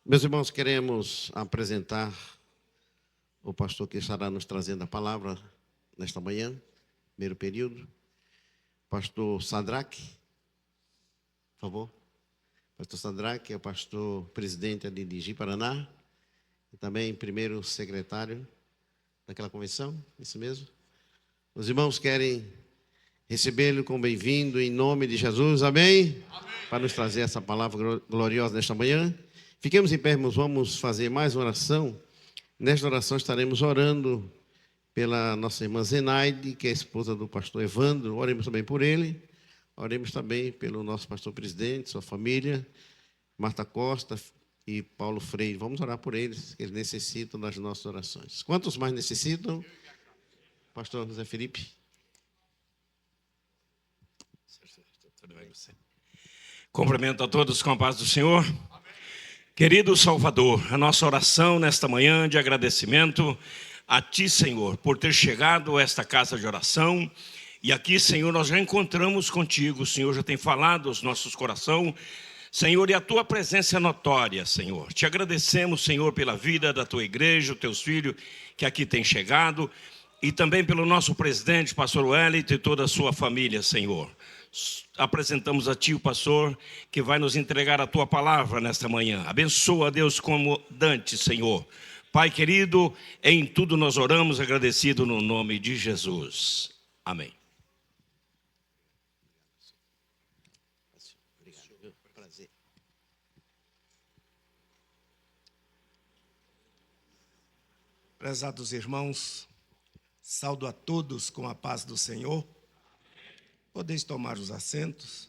Meus irmãos, queremos apresentar o pastor que estará nos trazendo a palavra nesta manhã, primeiro período. Pastor Sadraque, por favor. Pastor Sadraque é o pastor presidente ali de Ji-Paraná e também primeiro secretário daquela convenção, isso mesmo. Os irmãos querem recebê-lo como bem-vindo em nome de Jesus, amém? Amém? Para nos trazer essa palavra gloriosa nesta manhã. Fiquemos em pé, irmãos, vamos fazer mais uma oração. Nesta oração estaremos orando pela nossa irmã Zenaide, que é a esposa do pastor Evandro. Oremos também por ele. Oremos também pelo nosso pastor presidente, sua família, Marta Costa e Paulo Freire. Vamos orar por eles, que eles necessitam das nossas orações. Quantos mais necessitam? Pastor José Felipe. Cumprimento a todos com a paz do Senhor. Querido Salvador, a nossa oração nesta manhã de agradecimento a Ti, Senhor, por ter chegado a esta casa de oração. E aqui, Senhor, nós já encontramos contigo, o Senhor já tem falado aos nossos corações, Senhor, e a Tua presença é notória, Senhor. Te agradecemos, Senhor, pela vida da Tua igreja, os Teus filhos que aqui têm chegado, e também pelo nosso presidente, pastor Wellington, e toda a sua família, Senhor. Apresentamos a Ti o pastor que vai nos entregar a Tua palavra nesta manhã. Abençoa, Deus, como Dante, Senhor. Pai querido, em tudo nós oramos agradecido no nome de Jesus. Amém. Prezados irmãos, saúdo a todos com a paz do Senhor. Podeis tomar os assentos.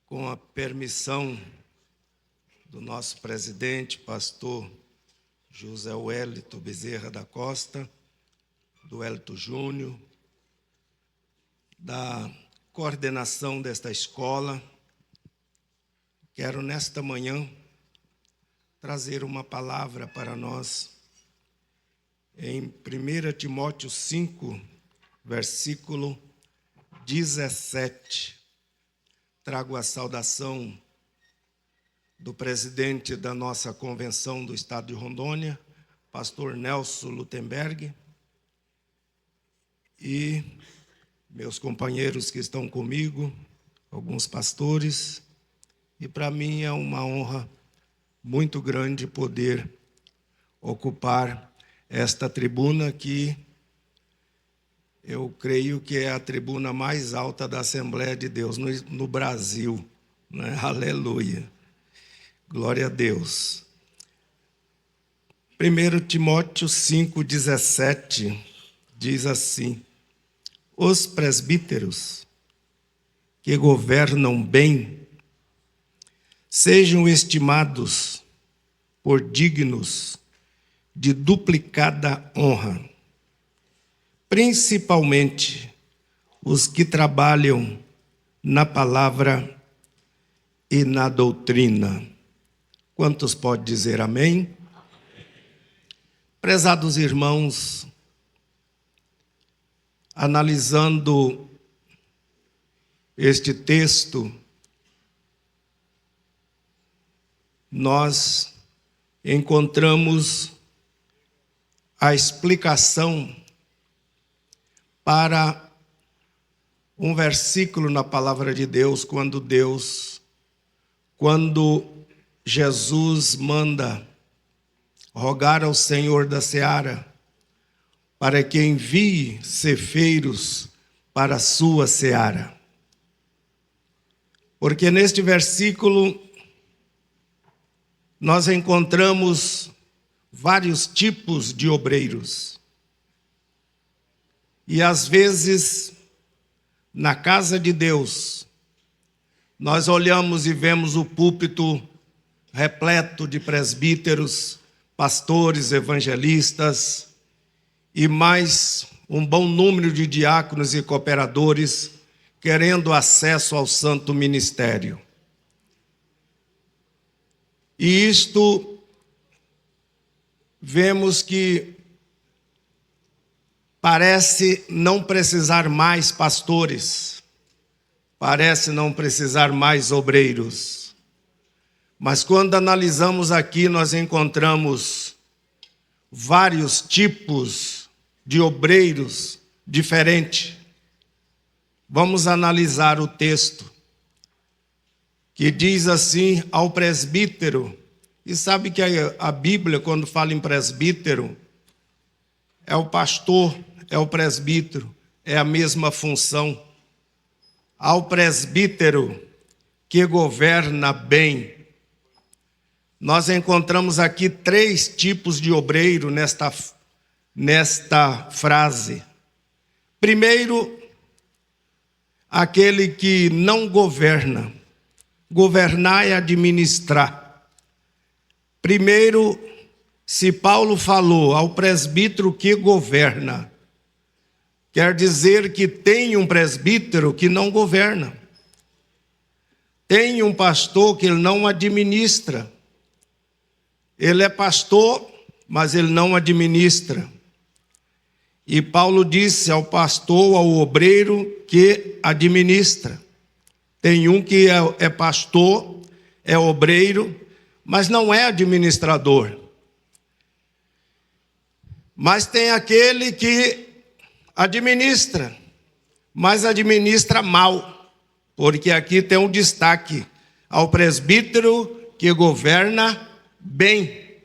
Com a permissão do nosso presidente, pastor José Wellington Bezerra da Costa, do Wellington Júnior, da coordenação desta escola, quero nesta manhã trazer uma palavra para nós em 1 Timóteo 5, versículo 17. Trago a saudação do presidente da nossa convenção do estado de Rondônia, pastor Nelson Lutemberg, e meus companheiros que estão comigo, alguns pastores, e para mim é uma honra muito grande poder ocupar esta tribuna que eu creio que é a tribuna mais alta da Assembleia de Deus no Brasil, né? Aleluia. Glória a Deus. 1 Timóteo 5,17 diz assim: os presbíteros que governam bem sejam estimados por dignos de duplicada honra, principalmente os que trabalham na palavra e na doutrina. Quantos podem dizer amém? Prezados irmãos, analisando este texto, nós encontramos a explicação para um versículo na palavra de Deus, quando Jesus manda rogar ao Senhor da seara para que envie ceifeiros para a sua seara. Porque neste versículo nós encontramos vários tipos de obreiros. E às vezes, na casa de Deus, nós olhamos e vemos o púlpito repleto de presbíteros, pastores, evangelistas e mais um bom número de diáconos e cooperadores querendo acesso ao santo ministério. E isto vemos que parece não precisar mais pastores, parece não precisar mais obreiros. Mas quando analisamos aqui, nós encontramos vários tipos de obreiros diferentes. Vamos analisar o texto, que diz assim: ao presbítero. E sabe que a Bíblia, quando fala em presbítero, é o pastor, é o presbítero, é a mesma função. Ao presbítero que governa bem. Nós encontramos aqui 3 tipos de obreiro nesta frase. Primeiro, aquele que não governa. Governar é administrar. Primeiro, se Paulo falou ao presbítero que governa, quer dizer que tem um presbítero que não governa. Tem um pastor que ele não administra. Ele é pastor, mas ele não administra. E Paulo disse ao pastor, ao obreiro que administra. Tem um que é pastor, é obreiro, mas não é administrador. Mas tem aquele que administra, mas administra mal, porque aqui tem um destaque ao presbítero que governa bem.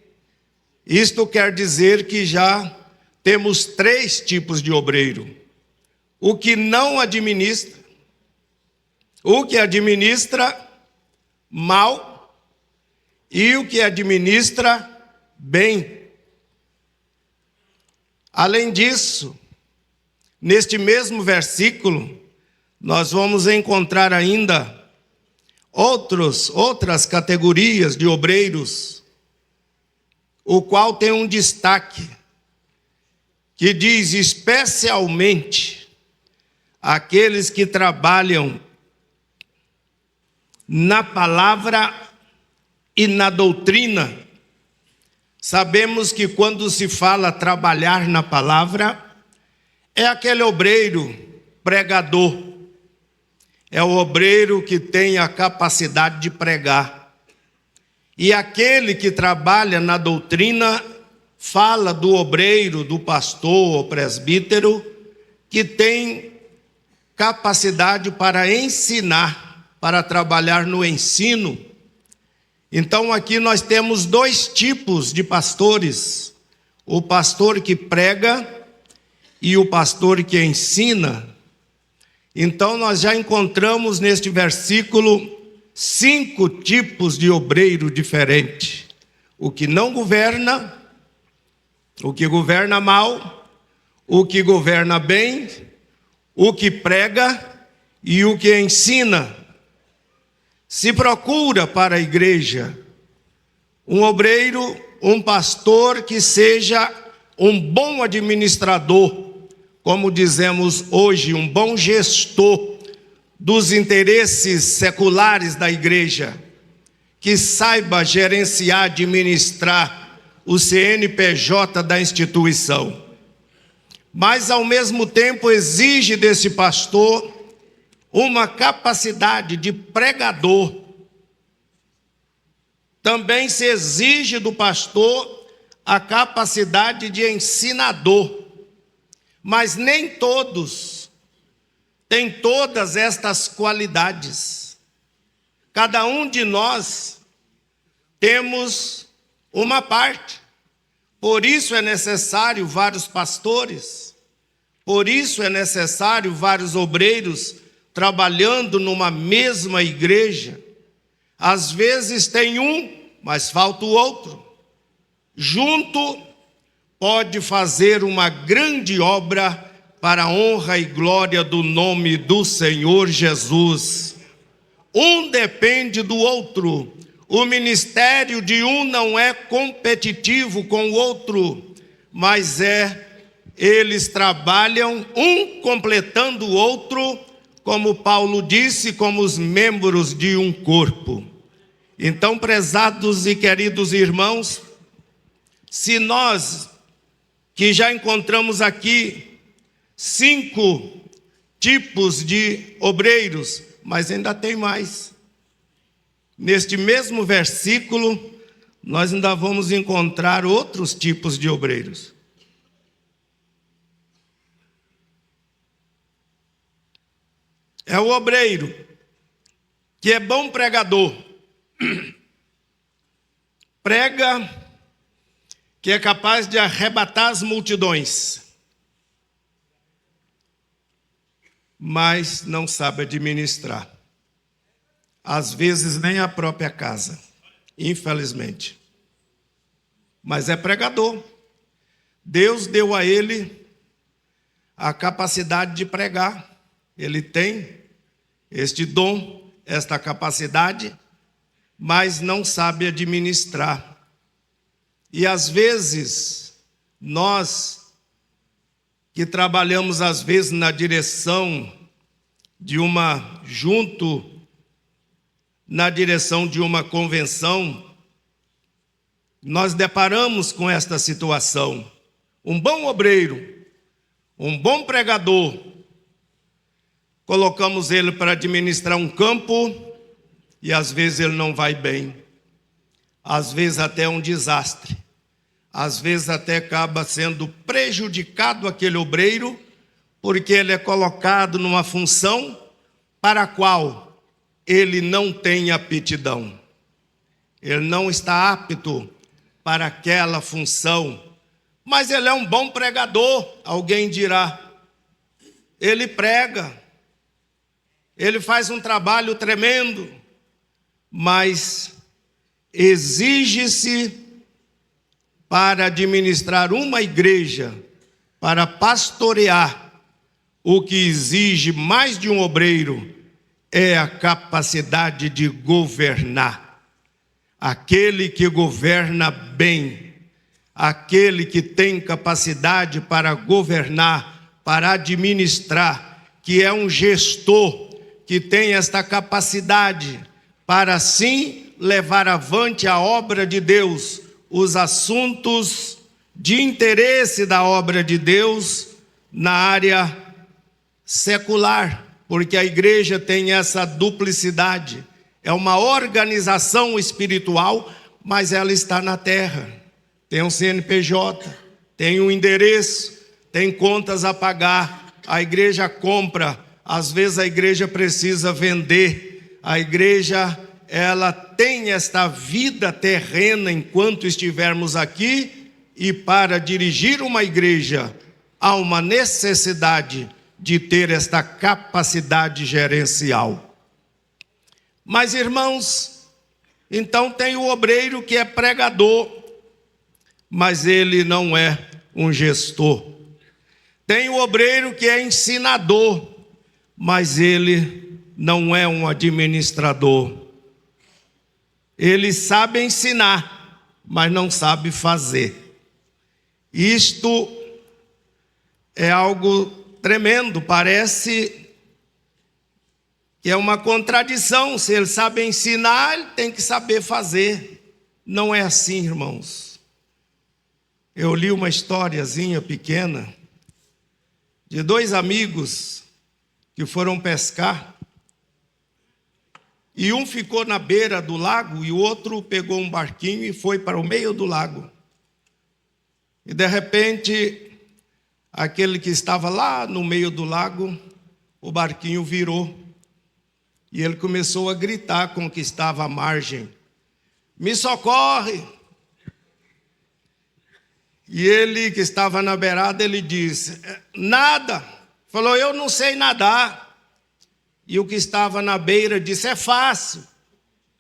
Isto quer dizer que já temos 3 tipos de obreiro: o que não administra, o que administra mal e o que administra bem. Além disso, neste mesmo versículo, nós vamos encontrar ainda outras categorias de obreiros, o qual tem um destaque, que diz especialmente aqueles que trabalham na palavra e na doutrina. Sabemos que quando se fala trabalhar na palavra, é aquele obreiro pregador, é o obreiro que tem a capacidade de pregar. E aquele que trabalha na doutrina fala do obreiro, do pastor ou presbítero, que tem capacidade para ensinar, para trabalhar no ensino. Então aqui nós temos 2 tipos de pastores: o pastor que prega e o pastor que ensina. Então nós já encontramos neste versículo 5 tipos de obreiro diferentes: o que não governa, o que governa mal, o que governa bem, o que prega e o que ensina. Se procura para a igreja um obreiro, um pastor que seja um bom administrador, como dizemos hoje, um bom gestor dos interesses seculares da igreja, que saiba gerenciar, administrar o CNPJ da instituição. Mas, ao mesmo tempo, exige desse pastor uma capacidade de pregador. Também se exige do pastor a capacidade de ensinador. Mas nem todos têm todas estas qualidades. Cada um de nós temos uma parte. Por isso é necessário vários pastores. Por isso é necessário vários obreiros trabalhando numa mesma igreja. Às vezes tem um, mas falta o outro. Junto pode fazer uma grande obra para a honra e glória do nome do Senhor Jesus. Um depende do outro. O ministério de um não é competitivo com o outro, mas eles trabalham um completando o outro, como Paulo disse, como os membros de um corpo. Então, prezados e queridos irmãos, se nós que já encontramos aqui 5 tipos de obreiros, mas ainda tem mais. neste mesmo versículo, nós ainda vamos encontrar outros tipos de obreiros. É o obreiro que é bom pregador, prega, que é capaz de arrebatar as multidões, mas não sabe administrar. Às vezes nem a própria casa, infelizmente. Mas é pregador. Deus deu a ele a capacidade de pregar. Ele tem este dom, esta capacidade, mas não sabe administrar. E às vezes, nós que trabalhamos às vezes na direção de na direção de uma convenção, nós deparamos com esta situação. Um bom obreiro, um bom pregador, colocamos ele para administrar um campo e às vezes ele não vai bem. Às vezes até um desastre. Às vezes até acaba sendo prejudicado aquele obreiro, porque ele é colocado numa função para a qual ele não tem aptidão. Ele não está apto para aquela função. Mas ele é um bom pregador, alguém dirá. Ele prega. Ele faz um trabalho tremendo. Mas exige-se para administrar uma igreja, para pastorear, o que exige mais de um obreiro é a capacidade de governar. Aquele que governa bem, aquele que tem capacidade para governar, para administrar, que é um gestor, que tem esta capacidade para assim levar avante a obra de Deus, os assuntos de interesse da obra de Deus na área secular, porque a igreja tem essa duplicidade. É uma organização espiritual, mas ela está na terra. Tem um CNPJ, tem um endereço, tem contas a pagar. A igreja compra, às vezes a igreja precisa vender. A igreja, ela tem esta vida terrena enquanto estivermos aqui, e para dirigir uma igreja há uma necessidade de ter esta capacidade gerencial. Mas, irmãos, então tem o obreiro que é pregador, mas ele não é um gestor. Tem o obreiro que é ensinador, mas ele não é um administrador. Ele sabe ensinar, mas não sabe fazer. Isto é algo tremendo, parece que é uma contradição. Se ele sabe ensinar, ele tem que saber fazer. Não é assim, irmãos. Eu li uma historiazinha pequena de dois amigos que foram pescar, e um ficou na beira do lago e o outro pegou um barquinho e foi para o meio do lago. E de repente, aquele que estava lá no meio do lago, o barquinho virou. E ele começou a gritar com o que estava à margem: me socorre! E ele que estava na beirada, ele disse: nada. Falou: eu não sei nadar. E o que estava na beira disse: é fácil.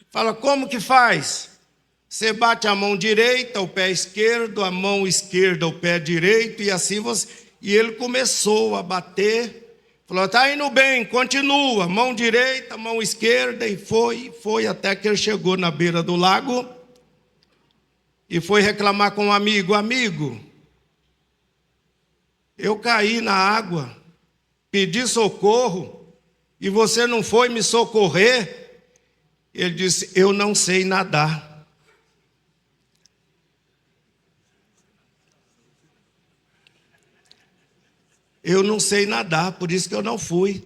Fala: como que faz? Você bate a mão direita, o pé esquerdo, a mão esquerda, o pé direito, e assim você... E ele começou a bater. Falou: está indo bem, continua, mão direita, mão esquerda, e foi até que ele chegou na beira do lago e foi reclamar com um amigo: amigo, eu caí na água, pedi socorro, e você não foi me socorrer. Ele disse: eu não sei nadar. Eu não sei nadar, por isso que eu não fui.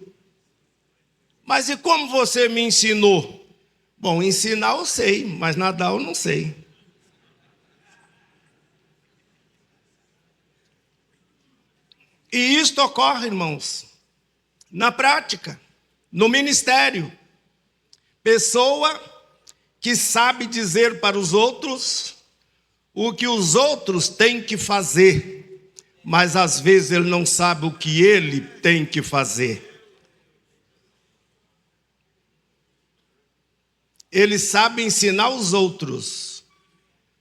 Mas e como você me ensinou? Bom, ensinar eu sei, mas nadar eu não sei. E isto ocorre, irmãos, na prática, no ministério. Pessoa que sabe dizer para os outros o que os outros têm que fazer, mas às vezes ele não sabe o que ele tem que fazer. Ele sabe ensinar os outros,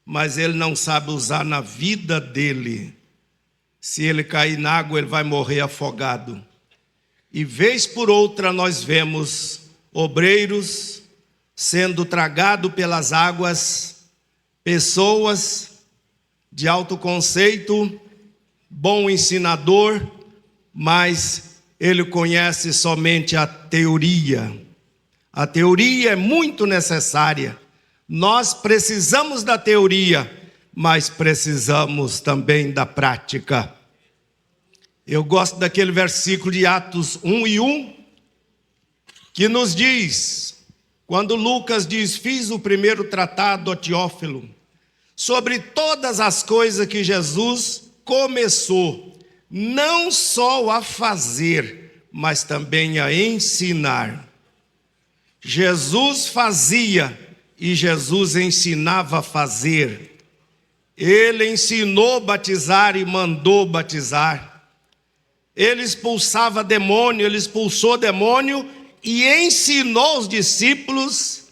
mas ele não sabe usar na vida dele. Se ele cair na água, ele vai morrer afogado. E vez por outra nós vemos obreiros sendo tragados pelas águas, pessoas de alto conceito, bom ensinador, mas ele conhece somente a teoria. A teoria é muito necessária. Nós precisamos da teoria, mas precisamos também da prática. Eu gosto daquele versículo de Atos 1:1, que nos diz, quando Lucas diz: fiz o primeiro tratado a Teófilo, sobre todas as coisas que Jesus começou, não só a fazer, mas também a ensinar. Jesus fazia e Jesus ensinava a fazer. Ele ensinou a batizar e mandou batizar. Ele expulsava demônio, ele expulsou demônio e ensinou os discípulos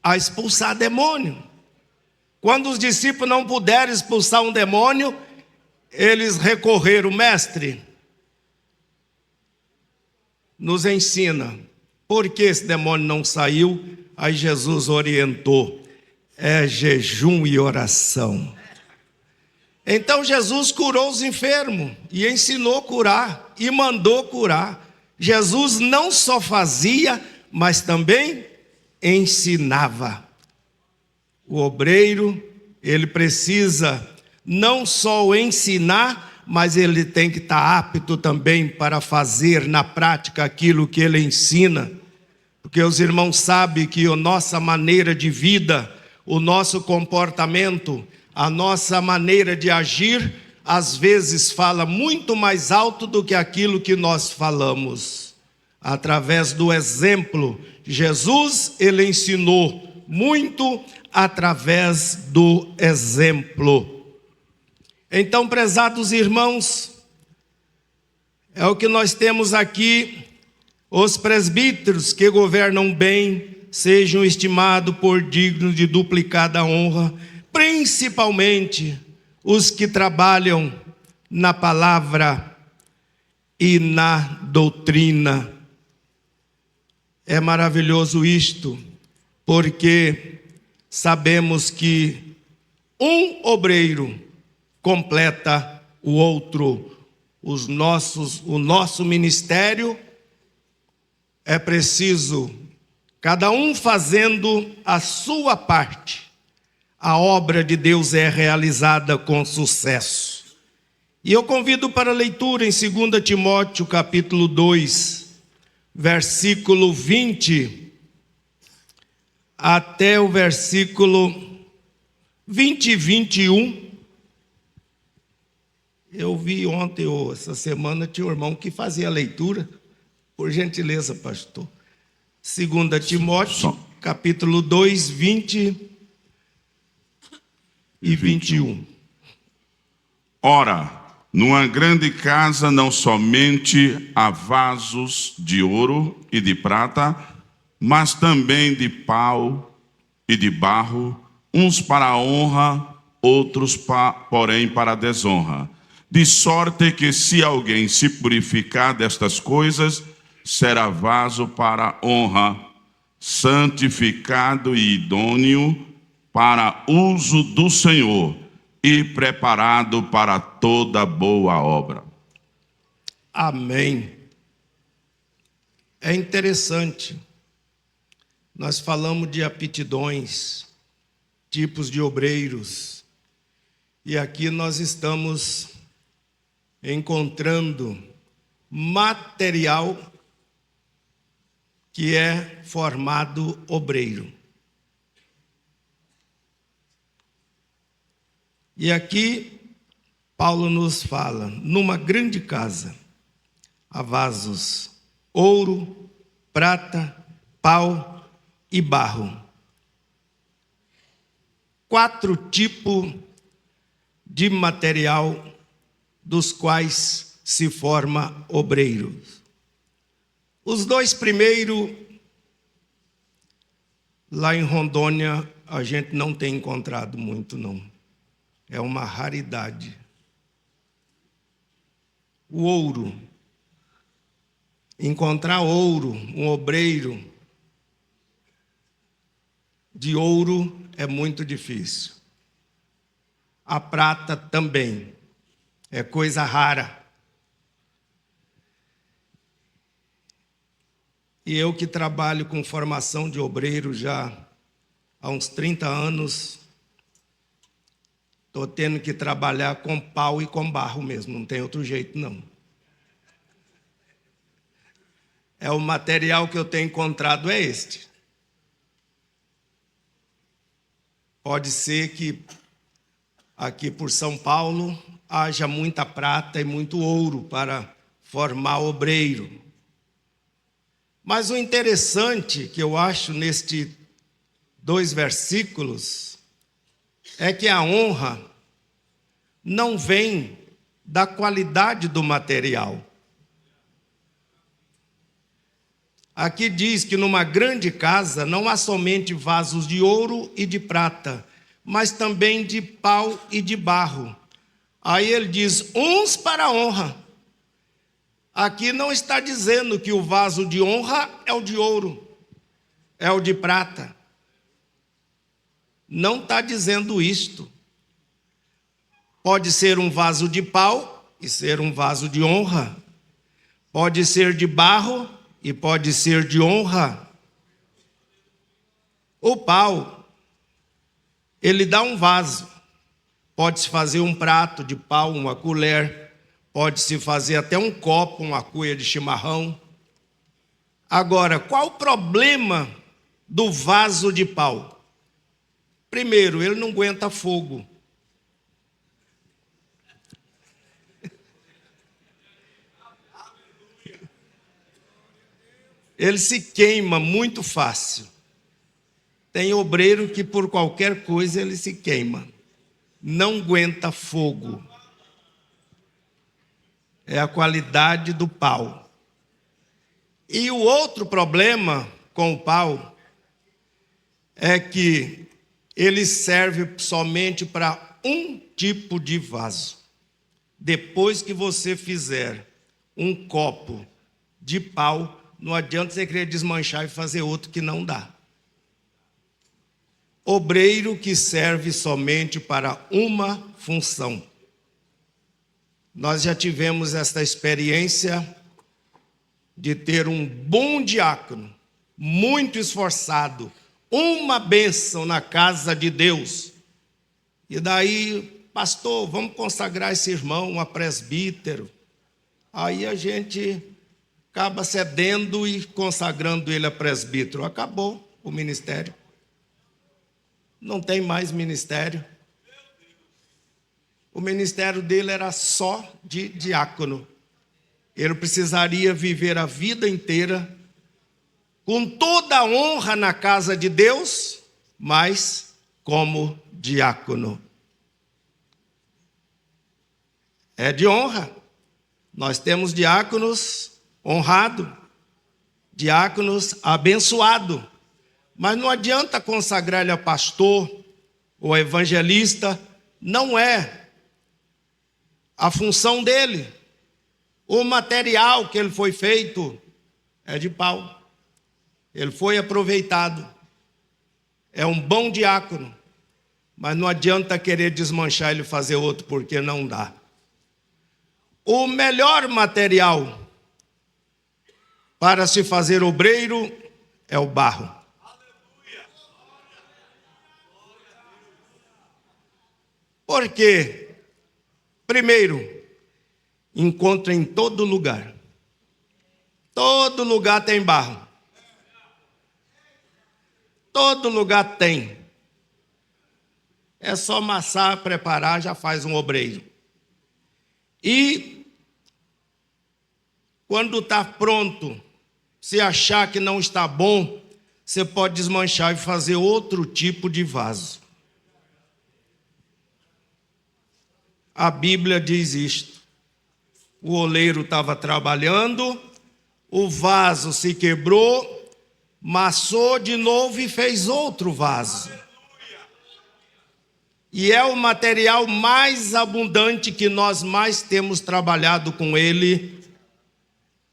a expulsar demônio. Quando os discípulos não puderam expulsar um demônio, eles recorreram: mestre, nos ensina. Por que esse demônio não saiu? Aí Jesus orientou: é jejum e oração. Então Jesus curou os enfermos e ensinou a curar e mandou curar. Jesus não só fazia, mas também ensinava. O obreiro, ele precisa não só ensinar, mas ele tem que estar apto também para fazer na prática aquilo que ele ensina. Porque os irmãos sabem que a nossa maneira de vida, o nosso comportamento, a nossa maneira de agir, às vezes fala muito mais alto do que aquilo que nós falamos. Através do exemplo, Jesus, ele ensinou muito através do exemplo. Então, prezados irmãos, é o que nós temos aqui. Os presbíteros que governam bem sejam estimados por dignos de duplicada honra, principalmente os que trabalham na palavra e na doutrina. É maravilhoso isto, porque sabemos que um obreiro completa o outro. O nosso ministério é preciso, cada um fazendo a sua parte, a obra de Deus é realizada com sucesso. E eu convido para a leitura em 2 Timóteo capítulo 2, versículo 20, até o versículo 20 e 21. Eu vi ontem, ou essa semana, tinha um irmão que fazia a leitura. Por gentileza, pastor. 2 Timóteo, capítulo 2, 20 e 21. Ora, numa grande casa não somente há vasos de ouro e de prata, mas também de pau e de barro, uns para a honra, outros porém para a desonra. De sorte que se alguém se purificar destas coisas, será vaso para honra, santificado e idôneo para uso do Senhor e preparado para toda boa obra. Amém. É interessante. Nós falamos de aptidões, tipos de obreiros, e aqui nós estamos encontrando material que é formado obreiro. E aqui Paulo nos fala: numa grande casa há vasos, ouro, prata, pau e barro. 4 tipos de material dos quais se forma obreiro. Os 2 primeiros, lá em Rondônia, a gente não tem encontrado muito, não. É uma raridade. O ouro. Encontrar ouro, um obreiro de ouro é muito difícil. A prata também é coisa rara. E eu que trabalho com formação de obreiro já há uns 30 anos, estou tendo que trabalhar com pau e com barro mesmo, não tem outro jeito não. É o material que eu tenho encontrado é este. Pode ser que aqui por São Paulo haja muita prata e muito ouro para formar obreiro. Mas o interessante que eu acho nestes 2 versículos é que a honra não vem da qualidade do material. Aqui diz que numa grande casa não há somente vasos de ouro e de prata, mas também de pau e de barro. Aí ele diz, uns para a honra. Aqui não está dizendo que o vaso de honra é o de ouro, é o de prata. Não está dizendo isto. Pode ser um vaso de pau e ser um vaso de honra. Pode ser de barro e pode ser de honra. O pau, ele dá um vaso. Pode-se fazer um prato de pau, uma colher. Pode-se fazer até um copo, uma cuia de chimarrão. Agora, qual o problema do vaso de pau? Primeiro, ele não aguenta fogo. Ele se queima muito fácil. Tem obreiro que por qualquer coisa ele se queima. Não aguenta fogo. É a qualidade do pau. E o outro problema com o pau é que ele serve somente para um tipo de vaso. Depois que você fizer um copo de pau, não adianta você querer desmanchar e fazer outro que não dá. Obreiro que serve somente para uma função. Nós já tivemos esta experiência de ter um bom diácono, muito esforçado, uma bênção na casa de Deus. E daí, pastor, vamos consagrar esse irmão a presbítero. Aí a gente acaba cedendo e consagrando ele a presbítero. Acabou o ministério. Não tem mais ministério. O ministério dele era só de diácono. Ele precisaria viver a vida inteira com toda a honra na casa de Deus, mas como diácono. É de honra. Nós temos diáconos honrados, diáconos abençoados. Mas não adianta consagrar ele a pastor ou a evangelista, não é a função dele. O material que ele foi feito é de pau. Ele foi aproveitado. É um bom diácono. Mas não adianta querer desmanchar ele e fazer outro, porque não dá. O melhor material para se fazer obreiro é o barro. Por quê? Primeiro, encontra em todo lugar. Todo lugar tem barro. Todo lugar tem. É só amassar, preparar, já faz um obreiro. E quando está pronto, se achar que não está bom, você pode desmanchar e fazer outro tipo de vaso. A Bíblia diz isto. O oleiro estava trabalhando, o vaso se quebrou, massou de novo e fez outro vaso. E é o material mais abundante que nós mais temos trabalhado com ele,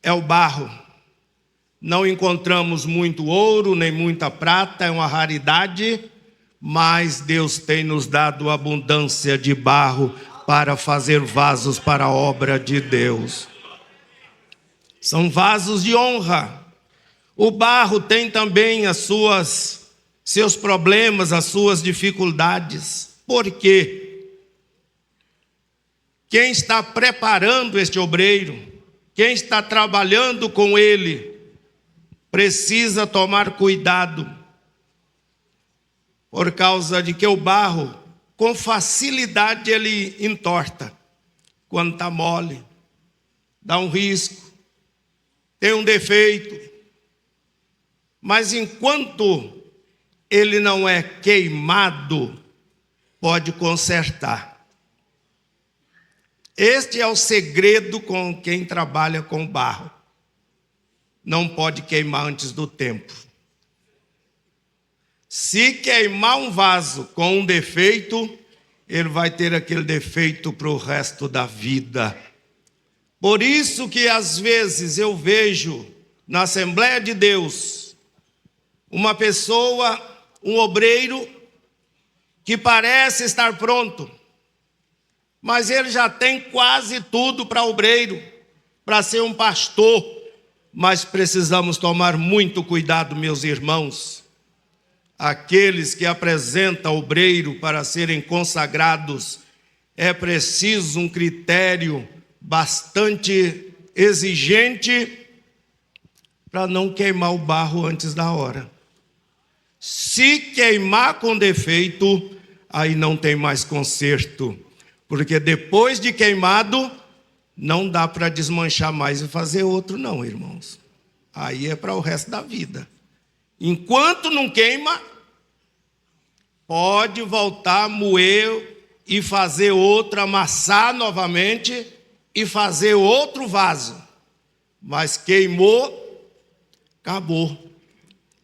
é o barro. Não encontramos muito ouro, nem muita prata, é uma raridade, mas Deus tem nos dado abundância de barro para fazer vasos para a obra de Deus. São vasos de honra. O barro tem também seus problemas, as suas dificuldades. Por quê? Quem está preparando este obreiro, quem está trabalhando com ele, precisa tomar cuidado, por causa de que o barro, com facilidade, ele entorta. Quando está mole, dá um risco, tem um defeito. Mas enquanto ele não é queimado, pode consertar. Este é o segredo com quem trabalha com barro. Não pode queimar antes do tempo. Se queimar um vaso com um defeito, ele vai ter aquele defeito para o resto da vida. Por isso que às vezes eu vejo na Assembleia de Deus uma pessoa, um obreiro, que parece estar pronto, mas ele já tem quase tudo para obreiro, para ser um pastor. Mas precisamos tomar muito cuidado, meus irmãos. Aqueles que apresentam obreiro para serem consagrados, é preciso um critério bastante exigente para não queimar o barro antes da hora. Se queimar com defeito, aí não tem mais conserto, porque depois de queimado, não dá para desmanchar mais e fazer outro não, irmãos. Aí é para o resto da vida. Enquanto não queima, pode voltar a moer e fazer outro, amassar novamente e fazer outro vaso. Mas queimou, acabou.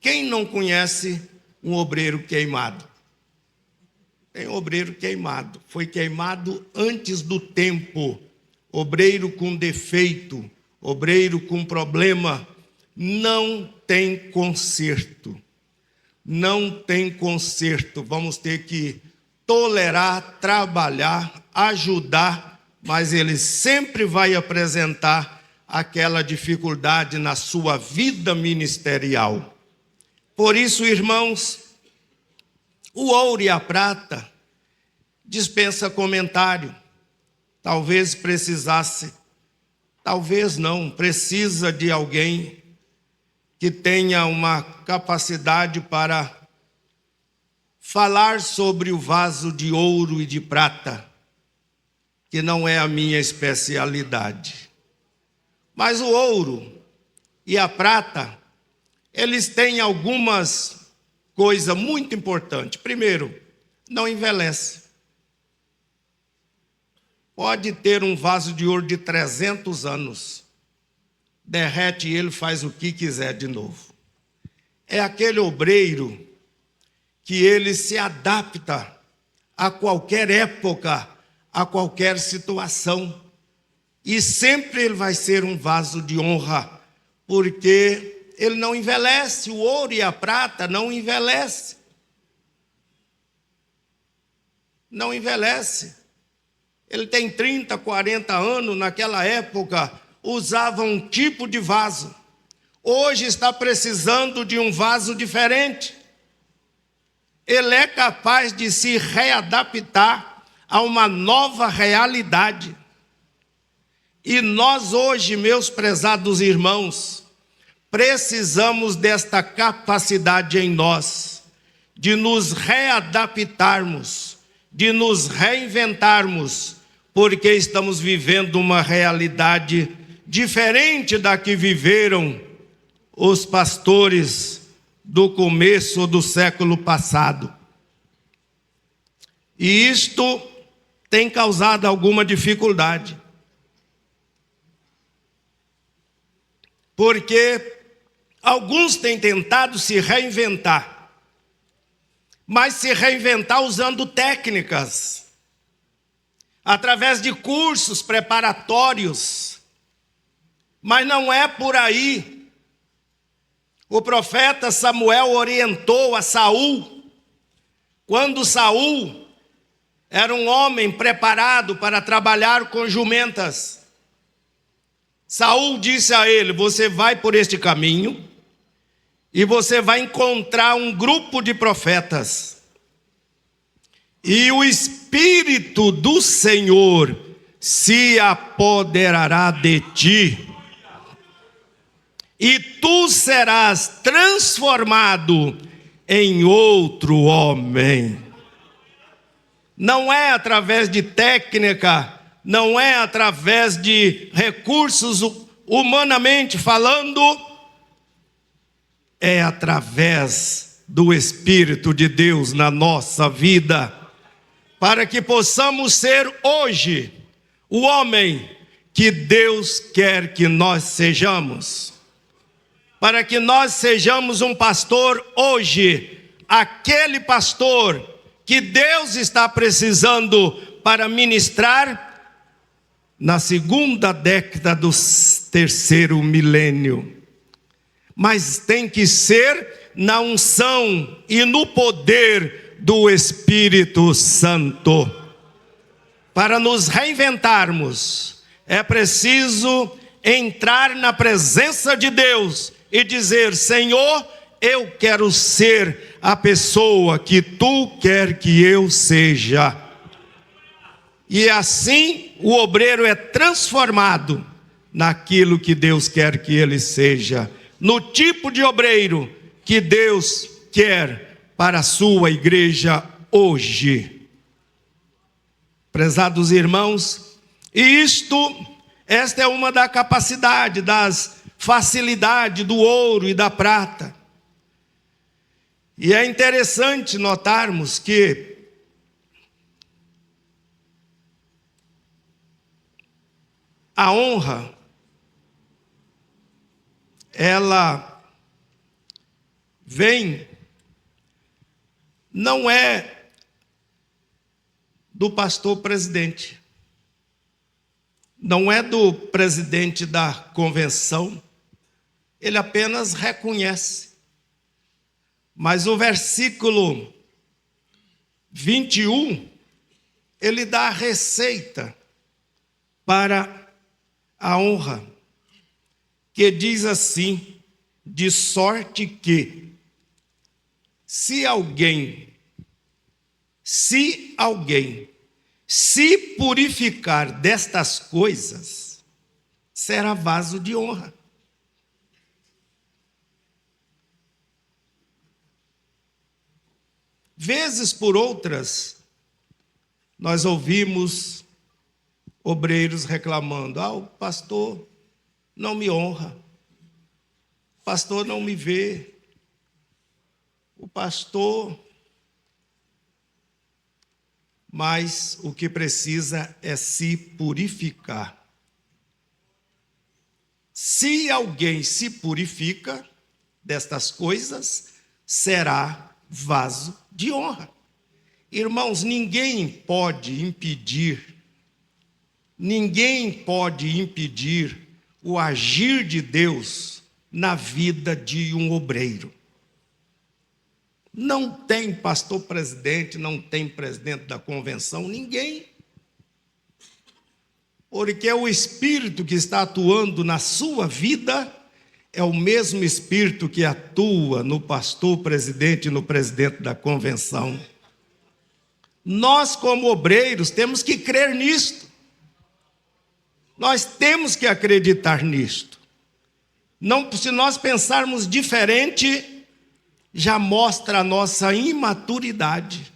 Quem não conhece um obreiro queimado? Tem obreiro queimado. Foi queimado antes do tempo. Obreiro com defeito, obreiro com problema, não tem conserto. Não tem conserto. Vamos ter que tolerar, trabalhar, ajudar, mas ele sempre vai apresentar aquela dificuldade na sua vida ministerial. Por isso, irmãos, o ouro e a prata dispensa comentário. Talvez precisasse, talvez não, precisa de alguém que tenha uma capacidade para falar sobre o vaso de ouro e de prata, que não é a minha especialidade. Mas o ouro e a prata, eles têm algumas coisas muito importantes. Primeiro, não envelhece. Pode ter um vaso de ouro de 300 anos. Derrete ele, faz o que quiser de novo. É aquele obreiro que ele se adapta a qualquer época, a qualquer situação. E sempre ele vai ser um vaso de honra, porque ele não envelhece. O ouro e a prata não envelhece. Não envelhece. Ele tem 30, 40 anos, naquela época usava um tipo de vaso. Hoje está precisando de um vaso diferente. Ele é capaz de se readaptar a uma nova realidade. E nós hoje, meus prezados irmãos, precisamos desta capacidade em nós, de nos readaptarmos, de nos reinventarmos, porque estamos vivendo uma realidade diferente da que viveram os pastores do começo do século passado. E isto tem causado alguma dificuldade, porque alguns têm tentado se reinventar, mas se reinventar usando técnicas, através de cursos preparatórios, mas não é por aí. O profeta Samuel orientou a Saul, quando Saul era um homem preparado para trabalhar com jumentas. Saul disse a ele: você vai por este caminho e você vai encontrar um grupo de profetas, e o Espírito do Senhor se apoderará de ti, e tu serás transformado em outro homem. Não é através de técnica, não é através de recursos humanamente falando, é através do Espírito de Deus na nossa vida, para que possamos ser hoje o homem que Deus quer que nós sejamos. Para que nós sejamos um pastor hoje, aquele pastor que Deus está precisando para ministrar na segunda década do terceiro milênio. Mas tem que ser na unção e no poder do Espírito Santo. Para nos reinventarmos, é preciso entrar na presença de Deus e dizer: Senhor, eu quero ser a pessoa que tu quer que eu seja. E assim o obreiro é transformado naquilo que Deus quer que ele seja, no tipo de obreiro que Deus quer para a sua igreja hoje. Prezados irmãos, esta é uma da capacidade, das facilidades do ouro e da prata. E é interessante notarmos que a honra, ela vem, não é do pastor presidente, não é do presidente da convenção, ele apenas reconhece. Mas o versículo 21, ele dá a receita para a honra, que diz assim: de sorte que, se alguém se purificar destas coisas, será vaso de honra. Vezes por outras, nós ouvimos obreiros reclamando: o pastor não me honra, o pastor não me vê, o pastor... Mas o que precisa é se purificar. Se alguém se purifica destas coisas, será vaso de honra. Irmãos, ninguém pode impedir o agir de Deus na vida de um obreiro. Não tem pastor presidente, não tem presidente da convenção, ninguém. Porque é o Espírito que está atuando na sua vida, é o mesmo Espírito que atua no pastor presidente e no presidente da convenção. Nós, como obreiros, temos que crer nisto. Nós temos que acreditar nisto. Não, se nós pensarmos diferente, já mostra a nossa imaturidade.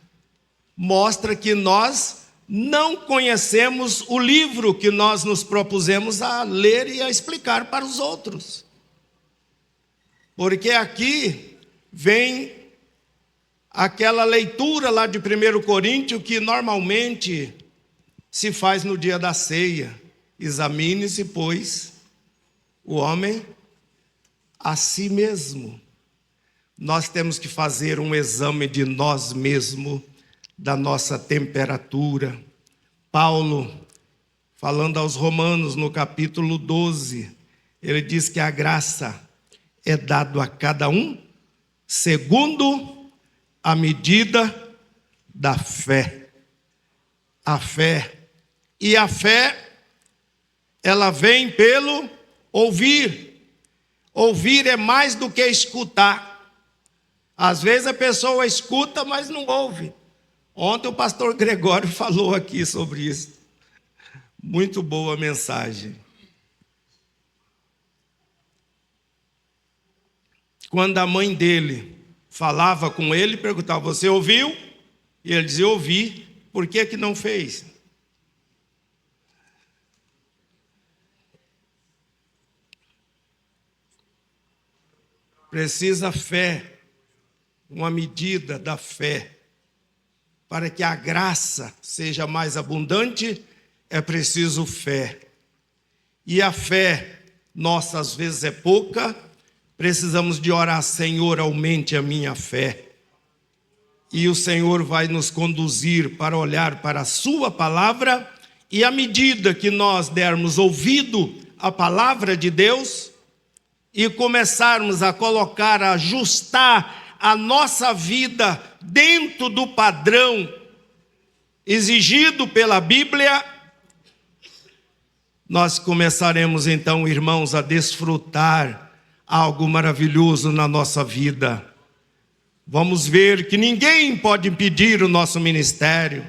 mostra que nós não conhecemos o livro que nós nos propusemos a ler e a explicar para os outros. Porque aqui vem aquela leitura lá de 1 Coríntios que normalmente se faz no dia da ceia. Examine-se, pois, o homem a si mesmo. Nós temos que fazer um exame de nós mesmos, da nossa temperatura. Paulo, falando aos Romanos no capítulo 12, ele diz que a graça é dada a cada um segundo a medida da fé. A fé. E a fé, ela vem pelo ouvir. Ouvir é mais do que escutar. Às vezes a pessoa escuta, mas não ouve. Ontem o pastor Gregório falou aqui sobre isso. Muito boa mensagem. Quando a mãe dele falava com ele, perguntava: você ouviu? E ele dizia: ouvi. Por que não fez? Precisa fé, uma medida da fé. Para que a graça seja mais abundante, é preciso fé. E a fé nossa às vezes é pouca, precisamos de orar: Senhor, aumente a minha fé. E o Senhor vai nos conduzir para olhar para a sua palavra, e à medida que nós dermos ouvido à palavra de Deus, e começarmos a colocar, a ajustar a nossa vida dentro do padrão exigido pela Bíblia, nós começaremos então, irmãos, a desfrutar algo maravilhoso na nossa vida. Vamos ver que ninguém pode impedir o nosso ministério,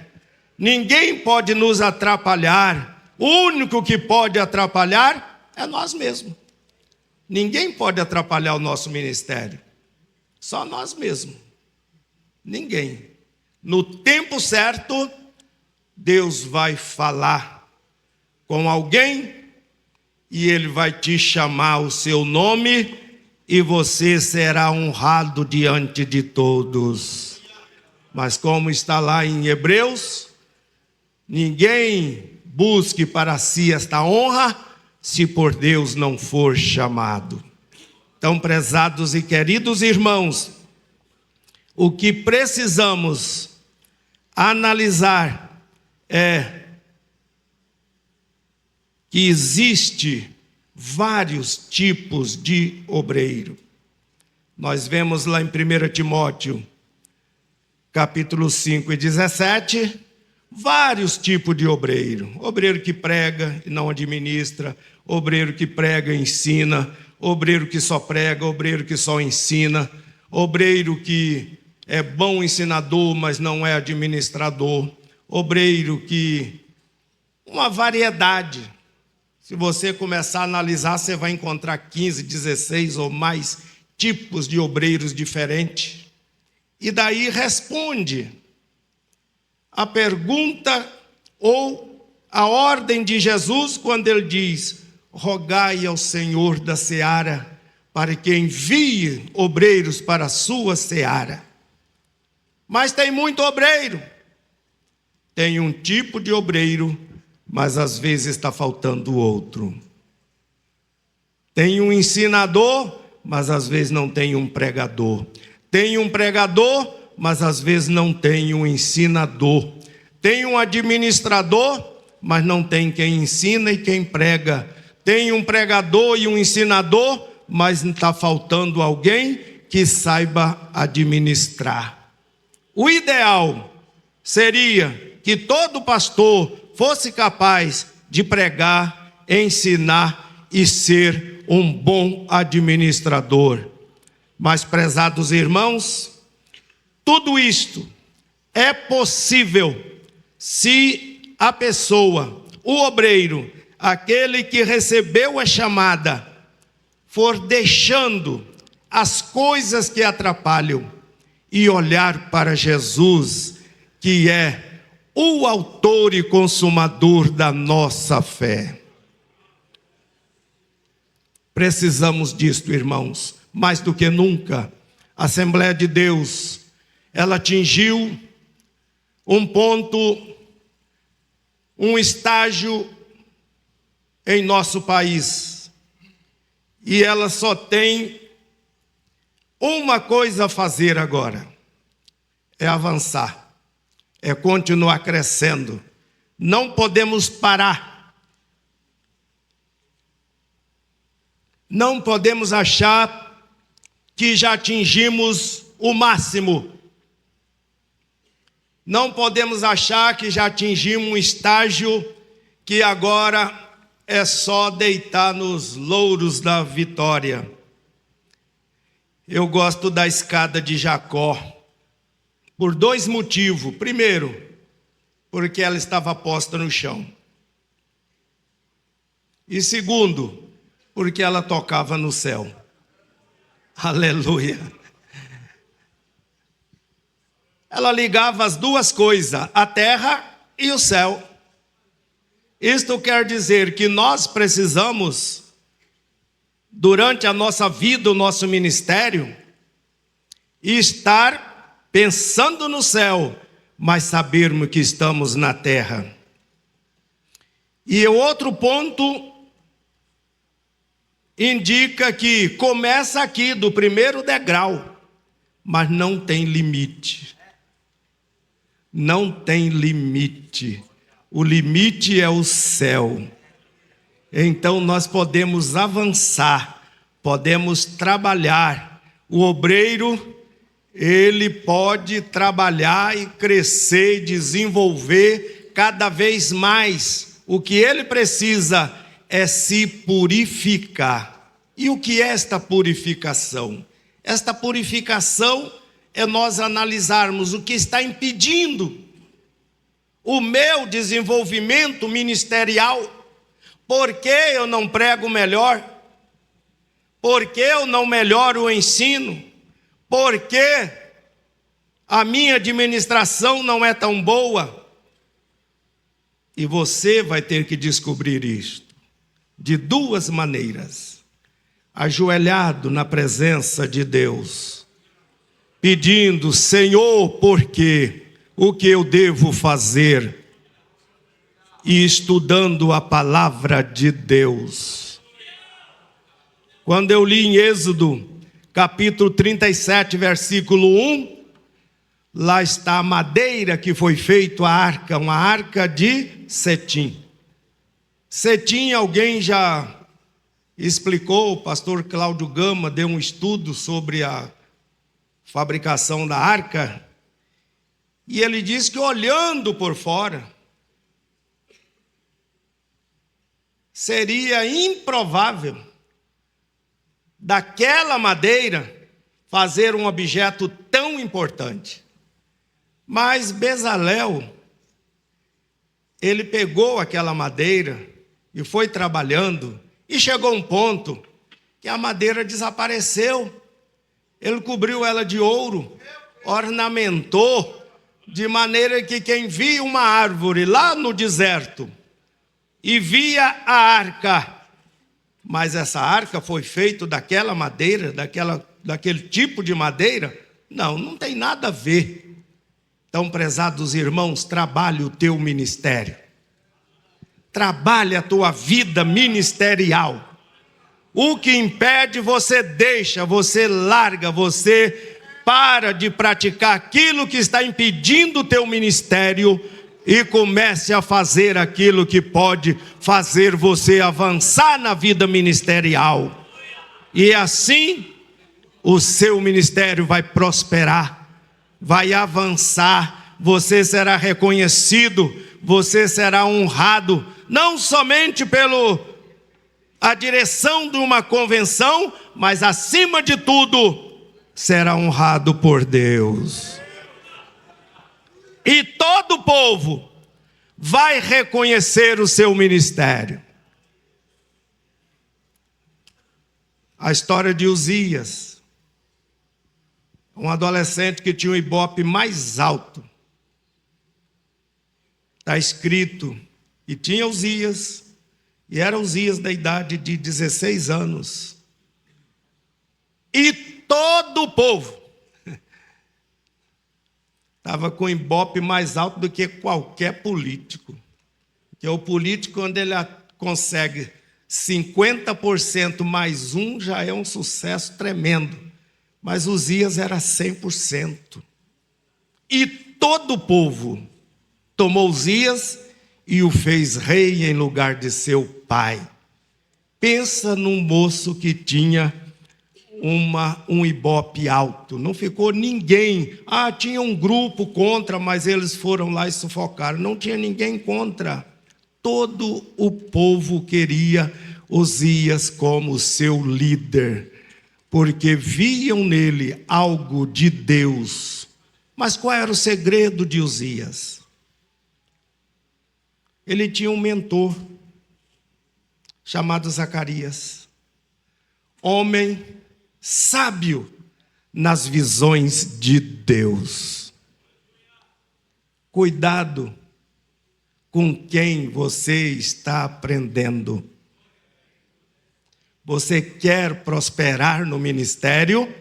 ninguém pode nos atrapalhar. O único que pode atrapalhar é nós mesmos. Ninguém pode atrapalhar o nosso ministério, só nós mesmos. Ninguém. No tempo certo, Deus vai falar com alguém e Ele vai te chamar o seu nome e você será honrado diante de todos. Mas como está lá em Hebreus, ninguém busque para si esta honra se por Deus não for chamado. Então, prezados e queridos irmãos, o que precisamos analisar é que existe vários tipos de obreiro. Nós vemos lá em 1 Timóteo, capítulo 5 e 17, vários tipos de obreiro. Obreiro que prega e não administra, obreiro que prega e ensina, obreiro que só prega, obreiro que só ensina, obreiro que é bom ensinador, mas não é administrador, obreiro que... uma variedade. Se você começar a analisar, você vai encontrar 15, 16 ou mais tipos de obreiros diferentes. E daí responde a pergunta ou a ordem de Jesus quando ele diz: rogai ao Senhor da seara para que envie obreiros para a sua seara. Mas tem muito obreiro. Tem um tipo de obreiro, mas às vezes está faltando outro. Tem um ensinador, mas às vezes não tem um pregador. Tem um pregador, mas às vezes não tem um ensinador. Tem um administrador, mas não tem quem ensina e quem prega. Tem um pregador e um ensinador, mas está faltando alguém que saiba administrar. O ideal seria que todo pastor fosse capaz de pregar, ensinar e ser um bom administrador. Mas, prezados irmãos, tudo isto é possível se a pessoa, o obreiro, aquele que recebeu a chamada, for deixando as coisas que atrapalham e olhar para Jesus, que é o autor e consumador da nossa fé. Precisamos disto, irmãos, mais do que nunca. A Assembleia de Deus, ela atingiu um ponto, um estágio em nosso país. E ela só tem uma coisa a fazer agora: é avançar, é continuar crescendo. Não podemos parar. Não podemos achar que já atingimos o máximo. Não podemos achar que já atingimos um estágio que agora é só deitar nos louros da vitória. Eu gosto da escada de Jacó por dois motivos. Primeiro, porque ela estava posta no chão. E segundo, porque ela tocava no céu. Aleluia. Ela ligava as duas coisas, a terra e o céu. Isto quer dizer que nós precisamos, durante a nossa vida, o nosso ministério, estar pensando no céu, mas sabermos que estamos na terra. E o outro ponto indica que começa aqui do primeiro degrau, mas não tem limite. Não tem limite. O limite é o céu. Então nós podemos avançar, podemos trabalhar. O obreiro, ele pode trabalhar e crescer, desenvolver cada vez mais. O que ele precisa é se purificar. E o que é esta purificação? Esta purificação é nós analisarmos o que está impedindo o meu desenvolvimento ministerial. Por que eu não prego melhor? Por que eu não melhoro o ensino? Por que a minha administração não é tão boa? E você vai ter que descobrir isto de duas maneiras: ajoelhado na presença de Deus, pedindo: Senhor, por quê? O que eu devo fazer? E estudando a palavra de Deus. Quando eu li em Êxodo, capítulo 37, versículo 1, lá está a madeira que foi feita a arca, uma arca de cetim. Cetim, alguém já explicou, o pastor Cláudio Gama deu um estudo sobre a fabricação da arca, e ele diz que olhando por fora, seria improvável daquela madeira fazer um objeto tão importante. Mas Bezalel, ele pegou aquela madeira e foi trabalhando, e chegou um ponto que a madeira desapareceu. Ele cobriu ela de ouro, ornamentou, de maneira que quem via uma árvore lá no deserto e via a arca, mas essa arca foi feita daquela madeira, daquele tipo de madeira? Não tem nada a ver. Então, prezados irmãos, trabalhe o teu ministério. Trabalhe a tua vida ministerial. O que impede, você deixa, você larga, você para de praticar aquilo que está impedindo o teu ministério e comece a fazer aquilo que pode fazer você avançar na vida ministerial. E assim, o seu ministério vai prosperar, vai avançar, você será reconhecido, você será honrado, não somente a direção de uma convenção, mas acima de tudo, será honrado por Deus. E todo o povo vai reconhecer o seu ministério. A história de Uzias, um adolescente que tinha o ibope mais alto, está escrito, e tinha Uzias, e era Uzias da idade de 16 anos, e todo o povo estava com o ibope mais alto do que qualquer político. Porque o político, quando ele consegue 50% mais um, já é um sucesso tremendo. Mas Uzias era 100%. E todo o povo tomou Uzias e o fez rei em lugar de seu pai. Pensa num moço que tinha um ibope alto. Não ficou ninguém. Tinha um grupo contra, mas eles foram lá e sufocaram. Não tinha ninguém contra. Todo o povo queria Uzias como seu líder, porque viam nele algo de Deus. Mas qual era o segredo de Uzias? Ele tinha um mentor chamado Zacarias, homem sábio nas visões de Deus. Cuidado com quem você está aprendendo. Você quer prosperar no ministério?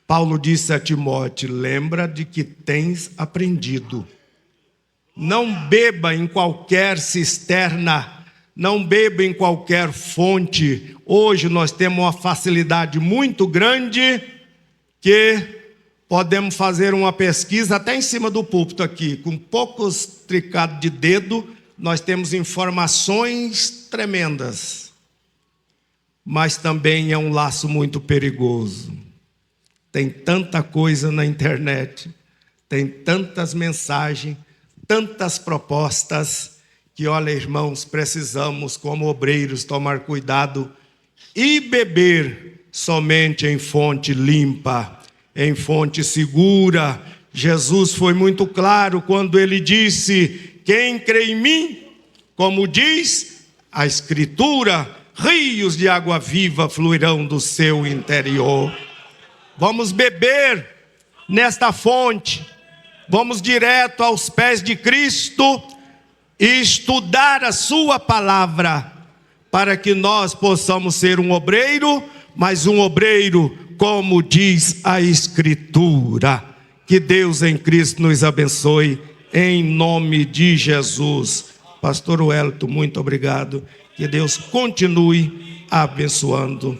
Paulo disse a Timóteo: lembra de que tens aprendido. Não beba em qualquer cisterna, não beba em qualquer fonte. Hoje nós temos uma facilidade muito grande que podemos fazer uma pesquisa até em cima do púlpito aqui, com poucos tricados de dedo, nós temos informações tremendas. Mas também é um laço muito perigoso. Tem tanta coisa na internet, tem tantas mensagens, tantas propostas, que, olha, irmãos, precisamos, como obreiros, tomar cuidado e beber somente em fonte limpa, em fonte segura. Jesus foi muito claro quando ele disse: quem crê em mim, como diz a Escritura, rios de água viva fluirão do seu interior. Vamos beber nesta fonte, vamos direto aos pés de Cristo e estudar a sua palavra, para que nós possamos ser um obreiro, mas um obreiro como diz a Escritura. Que Deus em Cristo nos abençoe, em nome de Jesus. Pastor Wellington, muito obrigado. Que Deus continue abençoando